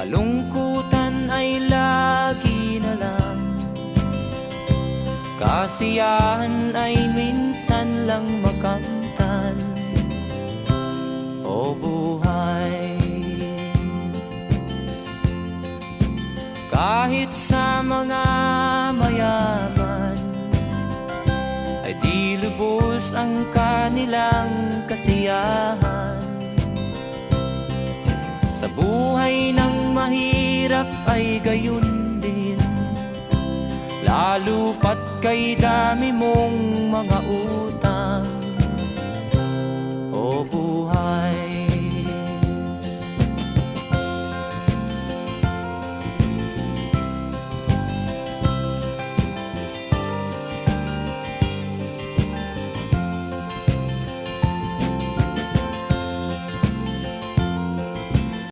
kalungkutan ay lagi na lang, kasiyahan ay minsan lang makamtan. O buhay, kahit sa mga mayaman ay di lubos ang kanilang kasiyahan. Sa buhay ng mahirap ay gayon din, lalo pat kay dami mong mga utang.